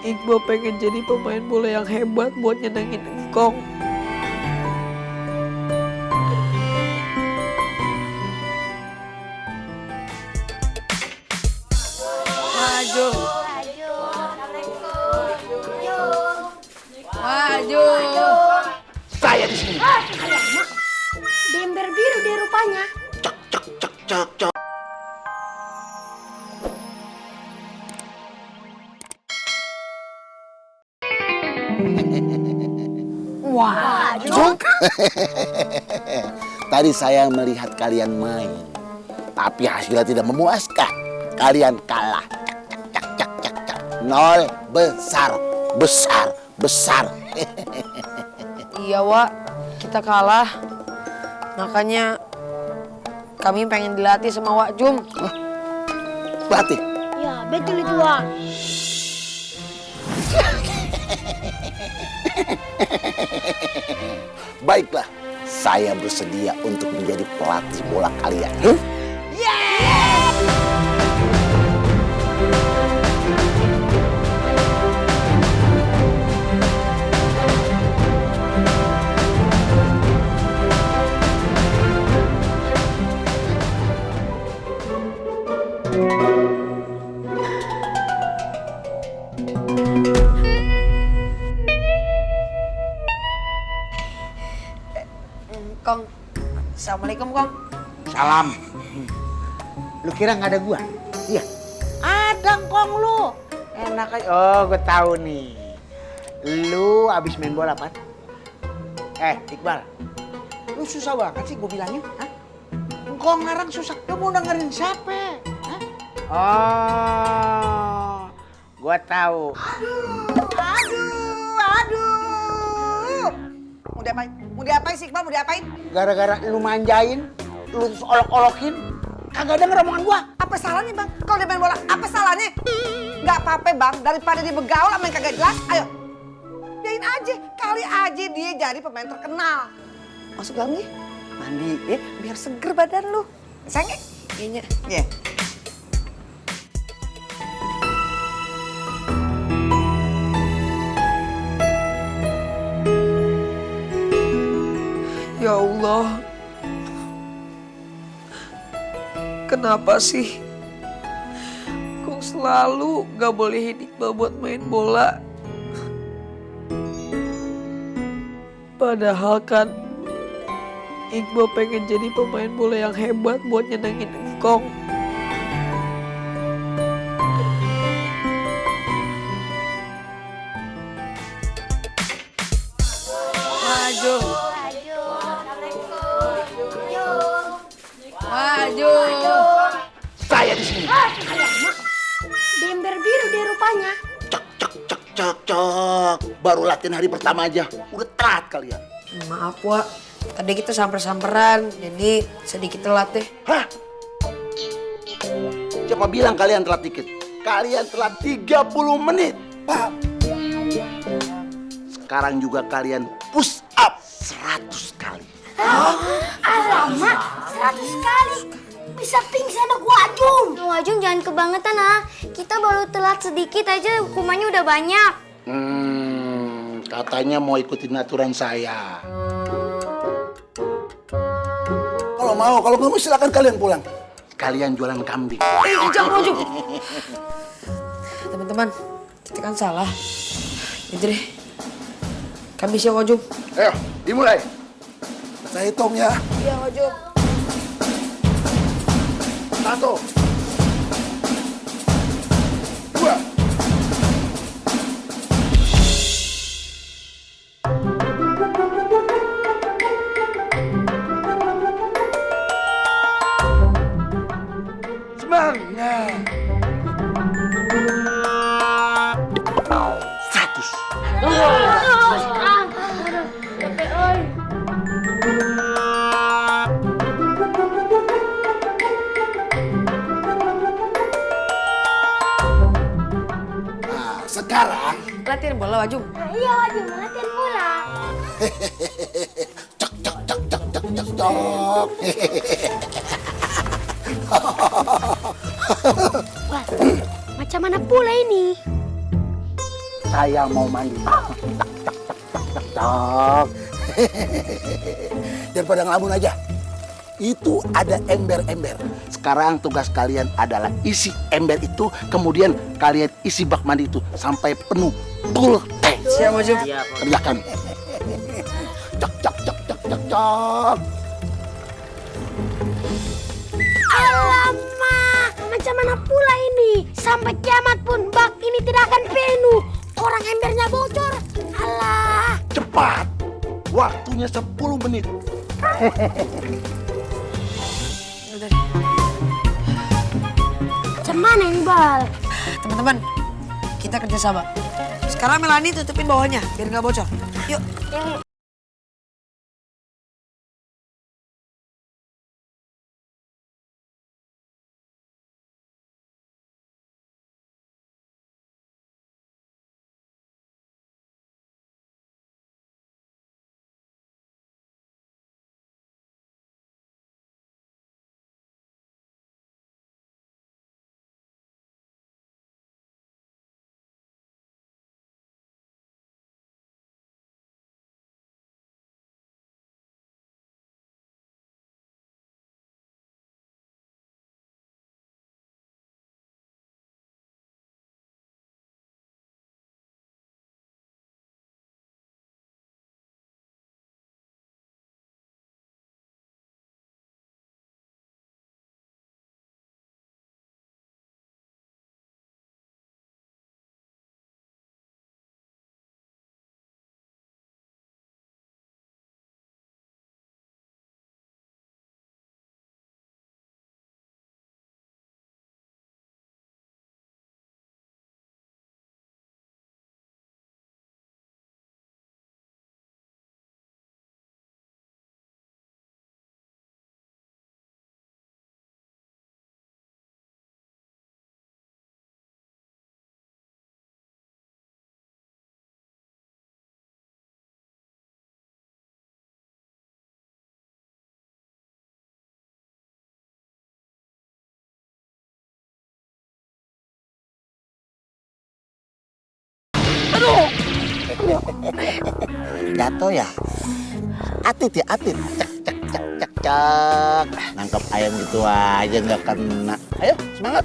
Iqbal pengen jadi pemain bola yang hebat buat nyenengin engkong. Maju. Maju. Saya di sini. Dember biru deh rupanya. Cok cok cok cok cok. Wah, Cok. Tadi saya melihat kalian main, tapi hasilnya tidak memuaskan. Kalian kalah. Cak cak cak cak. Nol besar, besar, besar. Iya, Wak. Kita kalah. Makanya kami pengen dilatih sama Wak Jum. Pelatih. ya betul itu Wak. Baiklah, saya bersedia untuk menjadi pelatih bola kalian. Kong. Assalamualaikum, Kong. Salam. Lu kira nggak ada gua? Iya. Ada kong lu. Enak aja. Oh, gua tahu nih. Lu abis main bola, Pat. Iqbal. Lu susah banget sih gua bilangin, hah? Engkau ngarang susah. Lu mau dengerin siapa? Hah? Oh, gua tahu. Aduh. Mau diapain sih Iqbal? Mau diapain? Gara-gara lu manjain, lu terus olok-olokin, kagak denger omongan gua. Apa salahnya bang? Kalau dia main bola, apa salahnya? Gak apa-apa bang, daripada dia begaul sama yang kagak jelas, ayo. Biarin aja, kali aja dia jadi pemain terkenal. Masuk dalam nih, mandi ya, biar seger badan lu. Sayang ya? Iya. Iya. Ya Allah. Kenapa sih? Kok selalu gak bolehin Iqbal buat main bola? Padahal kan Iqbal pengen jadi pemain bola yang hebat buat nyenengin engkong. Maju. Maju. Saya di sini. Dember biru deh rupanya. Cok cok cok cok cok. Baru latihan hari pertama aja, udah telat kalian. Maaf, Wak. Tadi kita samper-samperan, jadi sedikit telat deh. Hah? Siapa bilang kalian telat dikit? Kalian telat 30 menit. Pak. Sekarang juga kalian push up 100 kali. Alamak, 100 kali. Bisa pingsan aku Wajum. Wajum jangan kebangetan ah. Kita baru telat sedikit aja hukumannya udah banyak. Katanya mau ikutin aturan saya. Kalau nggak mau silakan kalian pulang. Kalian jualan kambing. Jangan Wajum. Teman-teman, kita kan salah. Jadi deh, kami siap Wajum. Ayo, dimulai. Saya hitung ya. Iya Wajum. 1, 2. Semangat. 100. Nah, sekarang Latihan bola Wajum. Iya Wajum, latihan bola. cek cek cek cek cek cek cek. Wah, macam mana pula ini? saya mau mandi. Cak. Daripada ngelamun aja. Itu ada ember-ember. Sekarang tugas kalian adalah isi ember itu, kemudian kalian isi bak mandi itu sampai penuh, full tank. Siap, Wajum. Kerjakan. Cak cak cak cak cak cak. Alamak, macam mana pula ini? Sampai kiamat pun bak ini tidak akan penuh. Orang embernya bocor. Alah. Cepat. Waktunya 10 menit. Macam mana ini, Bal? Teman-teman, kita kerja sama. Sekarang Melani tutupin bawahnya biar nggak bocor. Yuk. Jatuh ya? Atit ya, atit. Cek, cek, cek, cek, cek. Nangkep ayam gitu aja nggak kena. Ayo, semangat.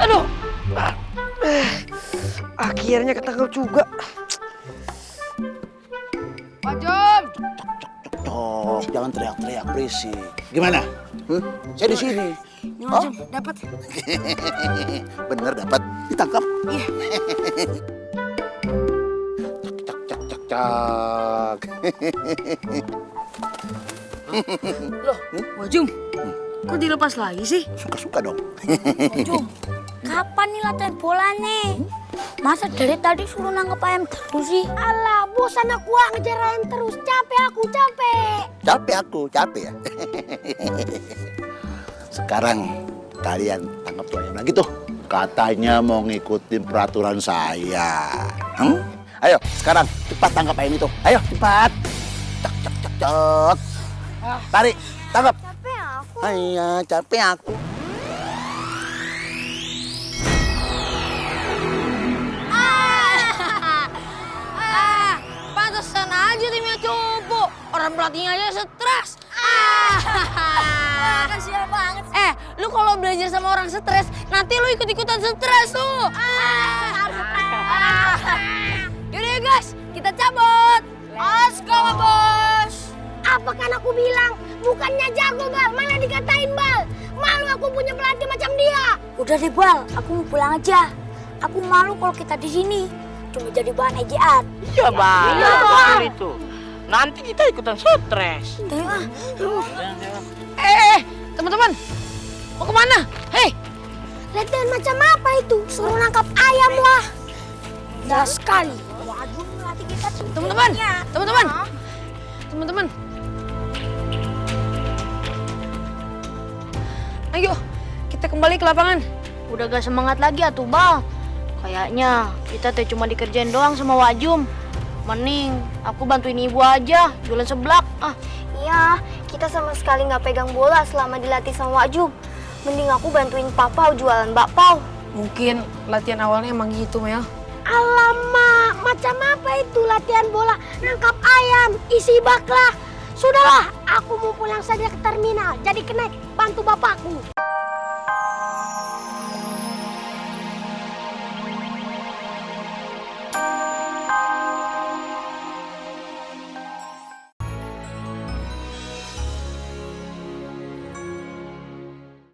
Aduh. Akhirnya ketangkep juga. Wajum. Cok, jangan teriak-teriak berisik. Gimana? Saya di sini. Ini Wajum, dapat. Bener dapat, ditangkap. Iya. Cak cak cak cak. Loh, Wajum. Kok dilepas lagi sih? Suka-suka dong. Wajum, kapan nih latihan bolanya? Masa dari tadi suruh nangkep ayam terus sih? Alah, bosan aku ngejar ayam terus. Capek aku, capek. Capek aku, capek ya. Sekarang kalian tangkap tuh ayam lagi tuh. Katanya mau ngikutin peraturan saya. Ayo, sekarang cepat tangkap ayam itu. Ayo, cepat. Cak, cak, cak, cak. Tarik, tangkap. Capek aku. Ayo, capek aku. Pantesan aja timnya cupu. Orang pelatihnya aja stres. Kasihan banget. Lu kalau belajar sama orang stres, nanti lu ikut-ikutan stres tuh. Yaudah ya guys, kita cabut. Let's go, bos. Apa kan aku bilang, bukannya jago, Bal, malah dikatain, Bal. Malu aku punya pelatih macam dia. Udah deh, Bal, aku mau pulang aja. Aku malu kalau kita di sini cuma jadi bahan ejaan. Iya, Bang. Iya, betul itu. Nanti kita ikutan stres. Teman-teman. Mau kemana? Hei. Latihan macam apa itu? Suruh nangkap ayam lah. Jelas sekali. Waduh, melatih kita tuh. Teman-teman. Teman-teman. Teman-teman. Ayo, kita kembali ke lapangan. Udah gak semangat lagi atuh, Bal. Kayaknya kita teh cuma dikerjain doang sama Wajum. Mending aku bantuin ibu aja jualan seblak. Iya, kita sama sekali nggak pegang bola selama dilatih sama Wak Jum. Mending aku bantuin Papa jualan bakpao. Mungkin latihan awalnya emang gitu, Mel. Alamak, macam apa itu latihan bola? Nangkap ayam, isi bak lah. Sudahlah, aku mau pulang saja ke terminal. Jadi kenaik, bantu bapakku.